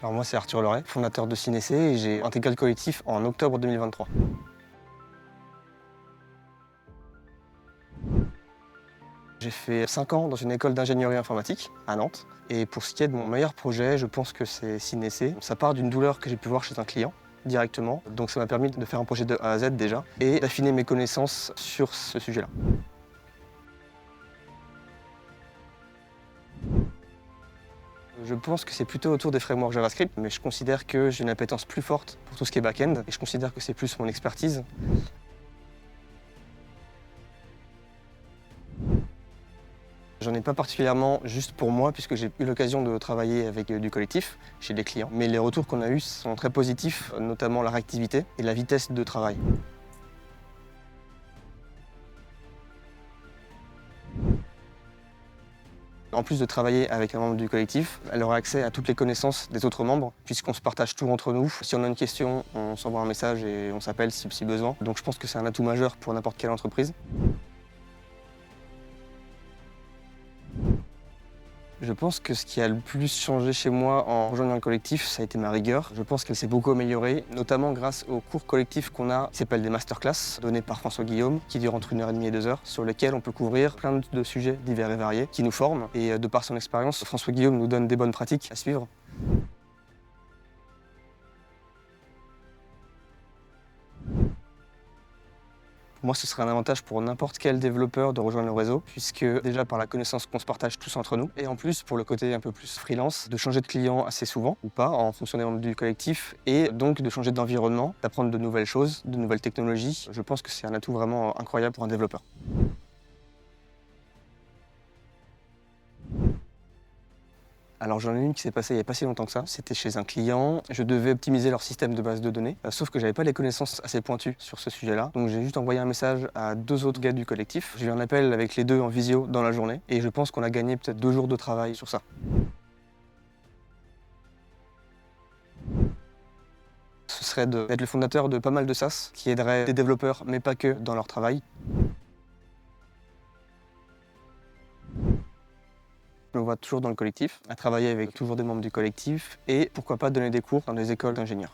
Alors moi c'est Arthur Leray, fondateur de Cinessé et j'ai intégré le collectif en octobre 2023. J'ai fait 5 ans dans une école d'ingénierie informatique à Nantes. Et pour ce qui est de mon meilleur projet, je pense que c'est Cinessé. Ça part d'une douleur que j'ai pu voir chez un client directement. Donc ça m'a permis de faire un projet de A à Z déjà et d'affiner mes connaissances sur ce sujet-là. Je pense que c'est plutôt autour des frameworks JavaScript, mais je considère que j'ai une appétence plus forte pour tout ce qui est back-end et je considère que c'est plus mon expertise. J'en ai pas particulièrement juste pour moi, puisque j'ai eu l'occasion de travailler avec du collectif, chez des clients. Mais les retours qu'on a eus sont très positifs, notamment la réactivité et la vitesse de travail. En plus de travailler avec un membre du collectif, elle aura accès à toutes les connaissances des autres membres, puisqu'on se partage tout entre nous. Si on a une question, on s'envoie un message et on s'appelle si besoin. Donc je pense que c'est un atout majeur pour n'importe quelle entreprise. Je pense que ce qui a le plus changé chez moi en rejoignant le collectif, ça a été ma rigueur. Je pense qu'elle s'est beaucoup améliorée, notamment grâce aux cours collectifs qu'on a, qui s'appellent des masterclass, donnés par François Guillaume, qui durent entre 1h30 et 2 heures, sur lesquels on peut couvrir plein de sujets divers et variés, qui nous forment. Et de par son expérience, François Guillaume nous donne des bonnes pratiques à suivre. Pour moi, ce serait un avantage pour n'importe quel développeur de rejoindre le réseau, puisque déjà par la connaissance qu'on se partage tous entre nous, et en plus pour le côté un peu plus freelance, de changer de client assez souvent, ou pas, en fonction des membres du collectif, et donc de changer d'environnement, d'apprendre de nouvelles choses, de nouvelles technologies. Je pense que c'est un atout vraiment incroyable pour un développeur. Alors j'en ai une qui s'est passée il n'y a pas si longtemps que ça. C'était chez un client. Je devais optimiser leur système de base de données, sauf que j'avais pas les connaissances assez pointues sur ce sujet-là. Donc j'ai juste envoyé un message à 2 autres gars du collectif. J'ai eu un appel avec les deux en visio dans la journée et je pense qu'on a gagné peut-être 2 jours de travail sur ça. Ce serait d'être le fondateur de pas mal de SaaS qui aiderait des développeurs, mais pas que, dans leur travail. Je me vois toujours dans le collectif, à travailler avec toujours des membres du collectif et pourquoi pas donner des cours dans des écoles d'ingénieurs.